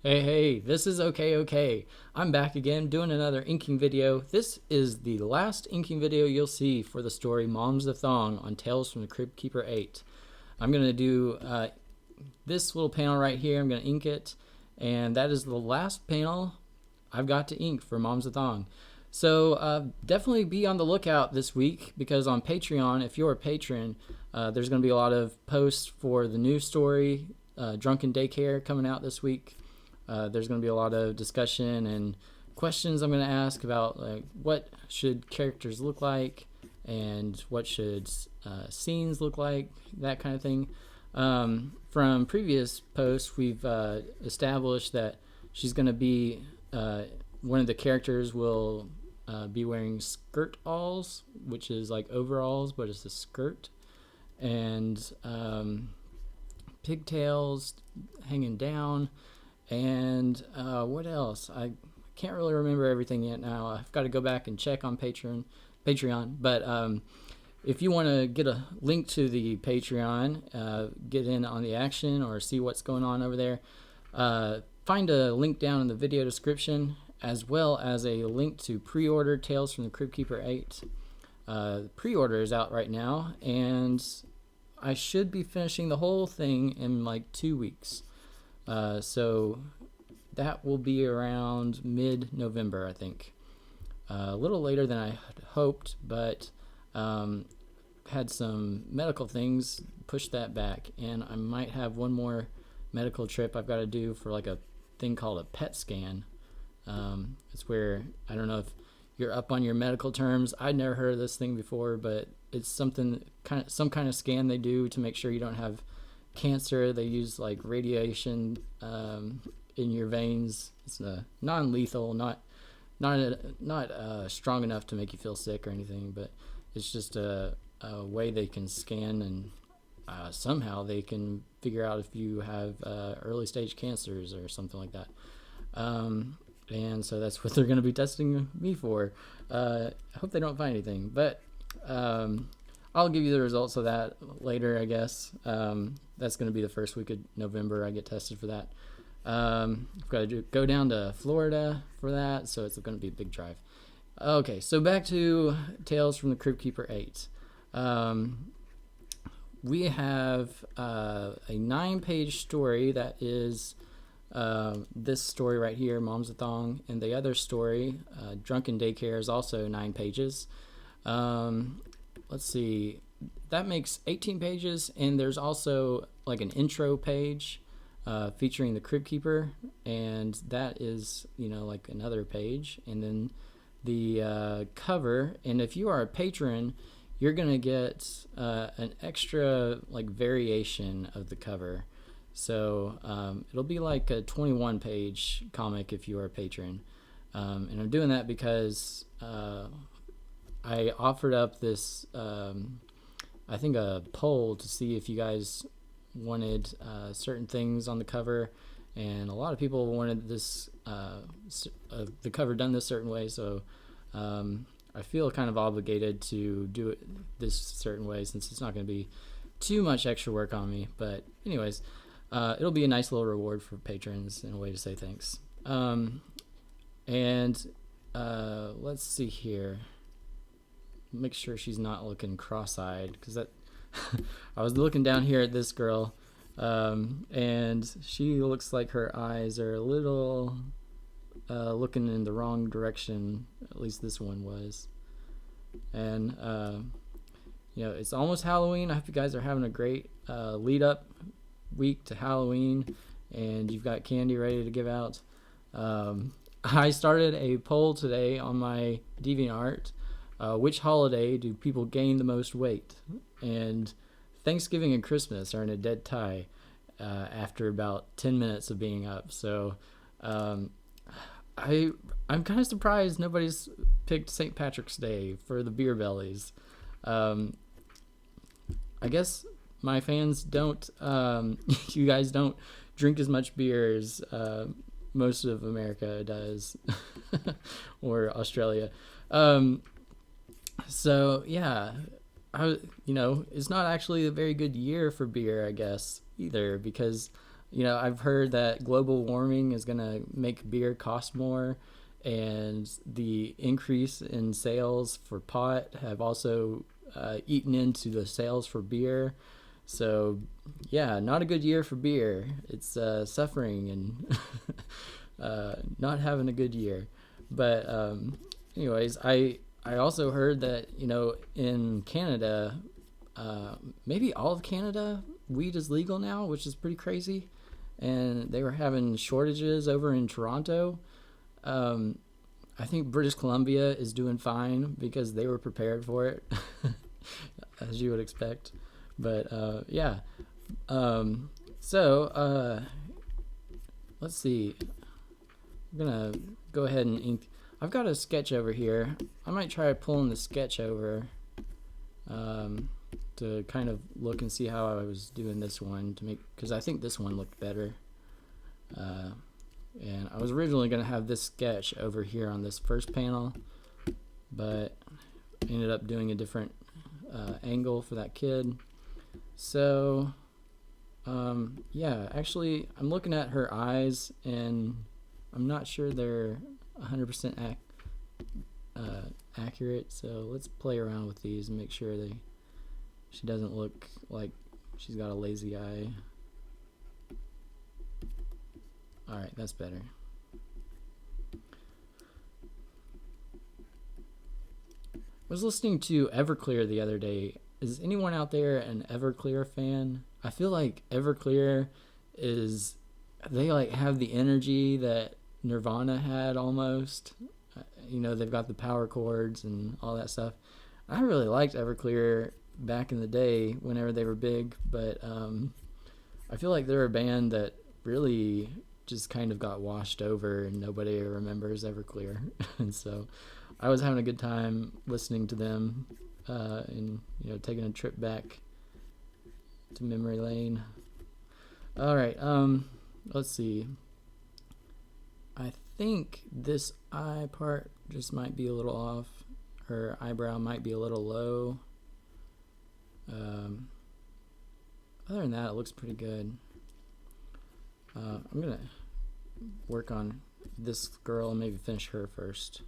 Hey, this is Okay. I'm back again doing another inking video. This is the last inking video you'll see for the story Mom's the Thong on Tales from the Crypt Keeper 8. I'm going to do this little panel right here. I'm going to ink it, and that is the last panel I've got to ink for Mom's the Thong. So definitely be on the lookout this week, because on Patreon, if you're a patron, there's going to be a lot of posts for the new story, Drunken Daycare, coming out this week. There's going to be a lot of discussion and questions I'm going to ask about, like, what should characters look like and what should scenes look like, that kind of thing. From previous posts, we've established that she's going to be, one of the characters will be wearing skirt-alls, which is like overalls, but it's a skirt, and pigtails hanging down. And what else? I can't really remember everything yet now. I've got to go back and check on Patreon. But if you want to get a link to the Patreon, get in on the action or see what's going on over there, find a link down in the video description, as well as a link to pre-order Tales from the Crypt Keeper 8. Pre-order is out right now, and I should be finishing the whole thing in like 2 weeks. So that will be around mid-November, I think. A little later than I had hoped, but had some medical things push that back, and I might have one more medical trip I've got to do for like a thing called a PET scan. It's where, I don't know if you're up on your medical terms. I'd never heard of this thing before, but it's some kind of scan they do to make sure you don't have cancer. They use like radiation in your veins. It's non-lethal, not strong enough to make you feel sick or anything, but it's just a way they can scan, and somehow they can figure out if you have early stage cancers or something like that. And so that's what they're going to be testing me for. I hope they don't find anything, but I'll give you the results of that later, I guess. That's going to be the first week of November I get tested for that. I've got to go down to Florida for that, so it's going to be a big drive. Okay, so back to Tales from the Crypt Keeper 8. We have a 9-page story that is this story right here, Mom's a Thong, and the other story, Drunken Daycare, is also 9 pages. Let's see, that makes 18 pages, and there's also like an intro page featuring the Crypt Keeper, and that is, like another page, and then the cover. And if you are a patron, you're gonna get an extra like variation of the cover. So it'll be like a 21-page comic if you are a patron. And I'm doing that because I offered up this, I think, a poll to see if you guys wanted certain things on the cover, and a lot of people wanted this the cover done this certain way. So I feel kind of obligated to do it this certain way, since it's not going to be too much extra work on me. But anyways, it'll be a nice little reward for patrons and a way to say thanks. And let's see here. Make sure she's not looking cross-eyed, because that I was looking down here at this girl, and she looks like her eyes are a little looking in the wrong direction. At least this one was. And it's almost Halloween. I hope you guys are having a great lead up week to Halloween, and you've got candy ready to give out. I started a poll today on my DeviantArt. Which holiday do people gain the most weight? And Thanksgiving and Christmas are in a dead tie after about 10 minutes of being up. So I'm kind of surprised nobody's picked St. Patrick's Day for the beer bellies. I guess my fans don't, you guys don't drink as much beer as most of America does, or Australia. So yeah, it's not actually a very good year for beer, I guess, either, because I've heard that global warming is going to make beer cost more, and the increase in sales for pot have also eaten into the sales for beer. So, yeah, not a good year for beer. It's suffering and not having a good year. But anyways, I also heard that in Canada, maybe all of Canada, weed is legal now, which is pretty crazy. And they were having shortages over in Toronto. I think British Columbia is doing fine because they were prepared for it, as you would expect. But yeah. So let's see. I'm gonna go ahead and ink. I've got a sketch over here. I might try pulling the sketch over to kind of look and see how I was doing this one because I think this one looked better. And I was originally going to have this sketch over here on this first panel, but ended up doing a different angle for that kid. So yeah, actually I'm looking at her eyes and I'm not sure they're 100% accurate, so let's play around with these and make sure she doesn't look like she's got a lazy eye. Alright, that's better. I was listening to Everclear the other day. Is anyone out there an Everclear fan? I feel like Everclear they like have the energy that Nirvana had almost. They've got the power chords and all that stuff. I really liked Everclear back in the day whenever they were big, but I feel like they're a band that really just kind of got washed over and nobody remembers Everclear. And so I was having a good time listening to them and taking a trip back to memory lane. All right, let's see. I think this eye part just might be a little off. Her eyebrow might be a little low. Other than that, it looks pretty good. I'm gonna work on this girl and maybe finish her first.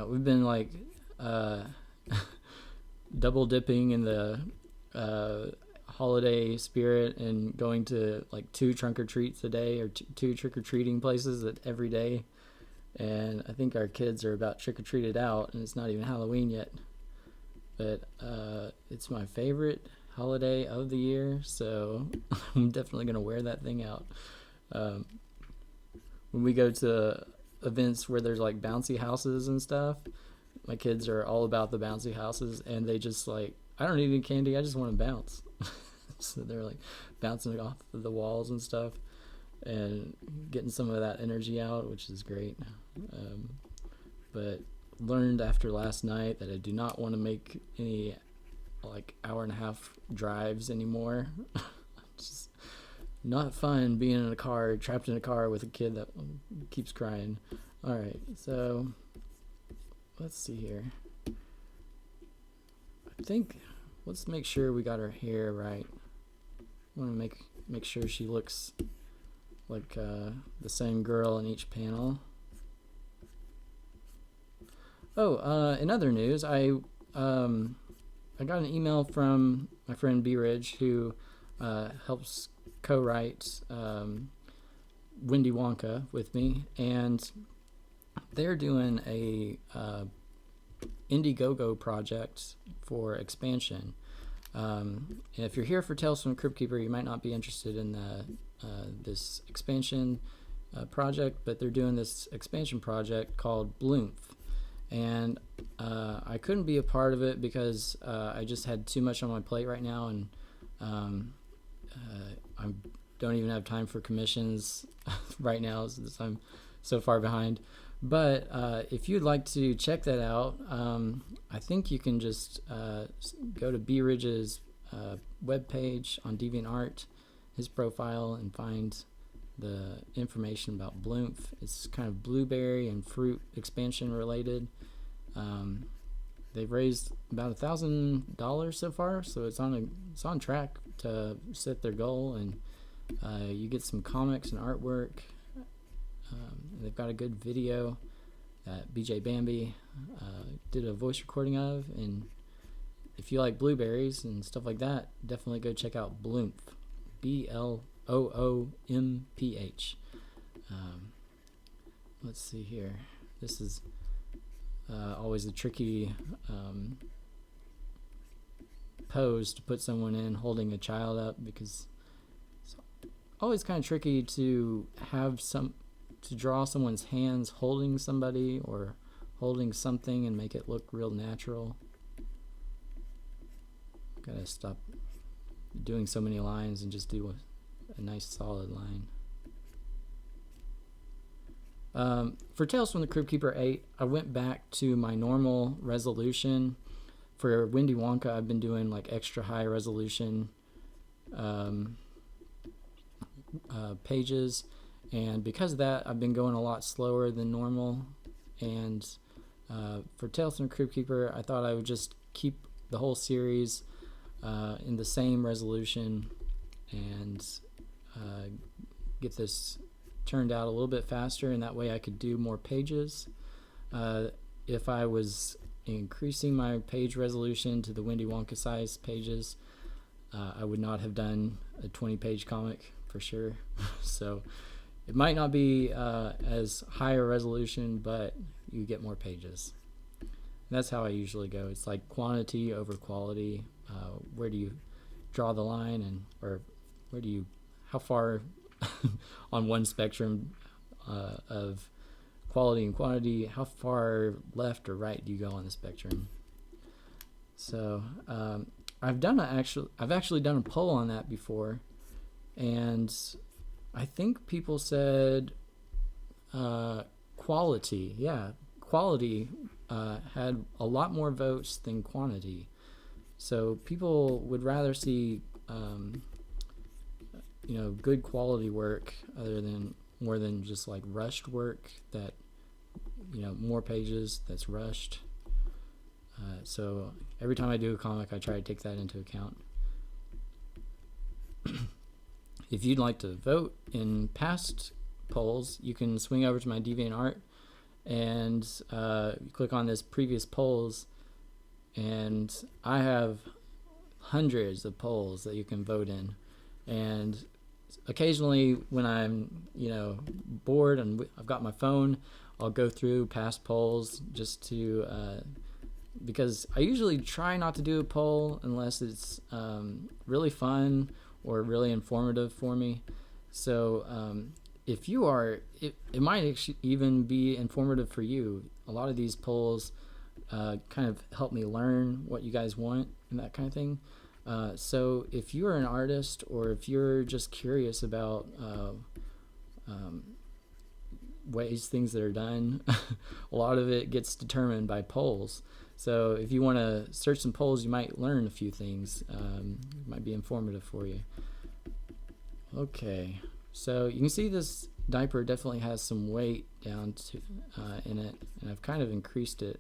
We've been like double dipping in the holiday spirit and going to like 2 trunk or treats a day or 2 trick-or-treating places every day. And I think our kids are about trick-or-treated out and it's not even Halloween yet. But it's my favorite holiday of the year, so I'm definitely going to wear that thing out. When we go to events where there's like bouncy houses and stuff, my kids are all about the bouncy houses and they just like, I don't need any candy, I just want to bounce. So they're like bouncing off of the walls and stuff and getting some of that energy out, which is great. But learned after last night that I do not want to make any like hour-and-a-half drives anymore. Just not fun being in a car, trapped in a car with a kid that keeps crying. All right, so let's see here. I think let's make sure we got her hair right. I want to make sure she looks like the same girl in each panel. Oh, in other news, I got an email from my friend B Ridge, who helps co-write Windy Wonka with me, and they're doing a Indiegogo project for expansion. And if you're here for Tales from the Crypt Keeper, you might not be interested in this expansion project, but they're doing this expansion project called Bloomf. And I couldn't be a part of it because I just had too much on my plate right now, and I don't even have time for commissions right now since I'm so far behind. But if you'd like to check that out, I think you can just go to B Ridge's webpage on DeviantArt, his profile, and find the information about Bloomf. It's kind of blueberry and fruit expansion related. They've raised about $1,000 so far, so it's on track to set their goal, and you get some comics and artwork. They've got a good video that BJ Bambi did a voice recording of, and if you like blueberries and stuff like that, definitely go check out Bloomf, BLOOMPH. Let's see here. This is always a tricky pose to put someone in holding a child up, because it's always kind of tricky to draw someone's hands holding somebody or holding something and make it look real natural. Gotta stop doing so many lines and just do a nice solid line. For Tales from the Crypt Keeper 8, I went back to my normal resolution. For Windy Wonka, I've been doing like extra high resolution pages, and because of that, I've been going a lot slower than normal. And for Tales from the Crypt Keeper, I thought I would just keep the whole series in the same resolution and get this turned out a little bit faster, and that way I could do more pages. If I was increasing my page resolution to the Windy Wonka size pages, I would not have done a 20-page comic for sure. So it might not be as high a resolution, but you get more pages. That's how I usually go. It's like quantity over quality. Where do you draw the line, and or how far on one spectrum of quality and quantity, how far left or right do you go on the spectrum? So I've actually done a poll on that before, and I think people said quality. Yeah, quality had a lot more votes than quantity. So people would rather see good quality work more than just like rushed work that, more pages that's rushed. So every time I do a comic, I try to take that into account. If you'd like to vote in past polls, you can swing over to my DeviantArt and click on this previous polls, and I have hundreds of polls that you can vote in. And occasionally when I'm bored and I've got my phone, I'll go through past polls just to because I usually try not to do a poll unless it's really fun or really informative for me. So if you are, it might even be informative for you. A lot of these polls kind of help me learn what you guys want and that kind of thing. So if you're an artist, or if you're just curious about things that are done, a lot of it gets determined by polls. So if you want to search some polls, you might learn a few things. It might be informative for you. Okay, so you can see this diaper definitely has some weight down to in it, and I've kind of increased it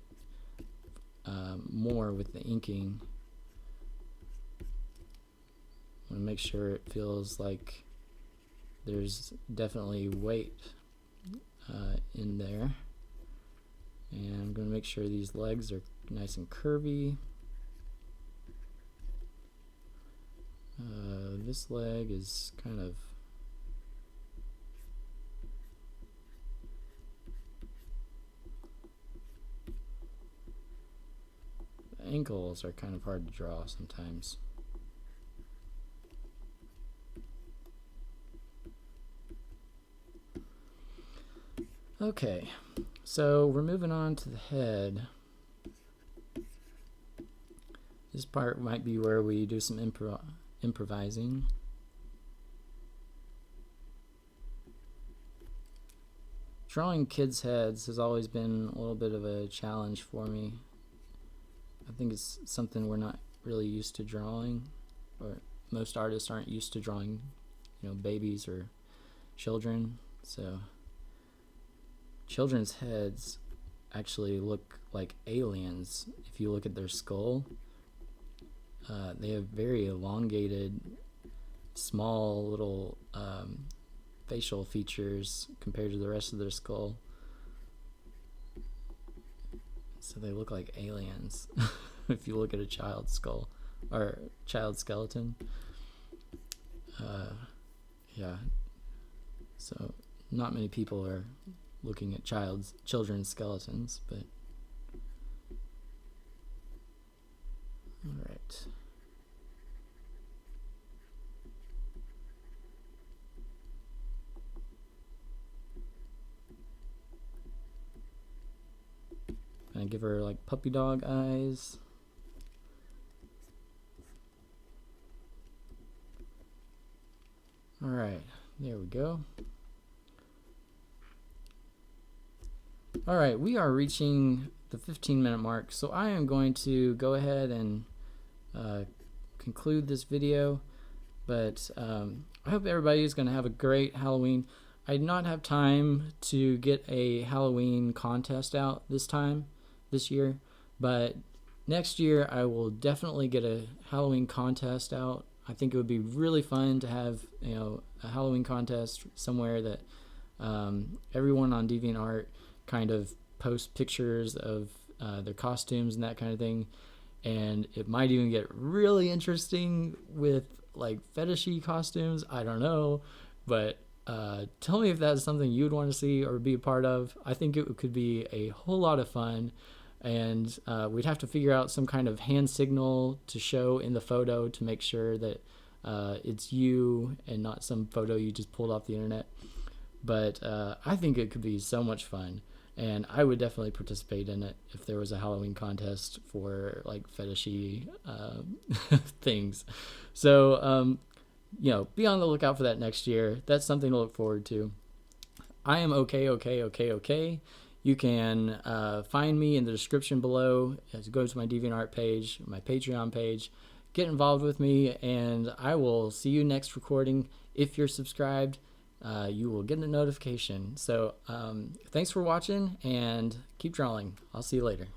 more with the inking. I want to make sure it feels like there's definitely weight in there. And I'm going to make sure these legs are nice and curvy. This leg is kind of the ankles are kind of hard to draw sometimes. Okay, so we're moving on to the head. This part might be where we do some improvising. Drawing kids' heads has always been a little bit of a challenge for me. I think it's something we're not really used to drawing, or most artists aren't used to drawing, babies or children. So children's heads actually look like aliens. If you look at their skull, they have very elongated, small little facial features compared to the rest of their skull. So they look like aliens if you look at a child's skull or child skeleton. Yeah. So not many people are looking at children's skeletons, but all right. Gonna give her like puppy dog eyes. All right, there we go. All right, we are reaching the 15-minute mark, so I am going to go ahead and conclude this video. But I hope everybody is going to have a great Halloween. I did not have time to get a Halloween contest out this year, but next year I will definitely get a Halloween contest out. I think it would be really fun to have, you know, a Halloween contest somewhere that everyone on DeviantArt kind of post pictures of their costumes and that kind of thing. And it might even get really interesting with like fetishy costumes. I don't know, but tell me if that's something you would want to see or be a part of. I think it could be a whole lot of fun. And we'd have to figure out some kind of hand signal to show in the photo to make sure that it's you and not some photo you just pulled off the internet. But I think it could be so much fun, and I would definitely participate in it if there was a Halloween contest for like fetishy things. So you know, be on the lookout for that next year. That's something to look forward to. I am okay. You can find me in the description below. Go to my DeviantArt page, my Patreon page. Get involved with me, and I will see you next recording. If you're subscribed, you will get a notification. So thanks for watching, and keep drawing. I'll see you later.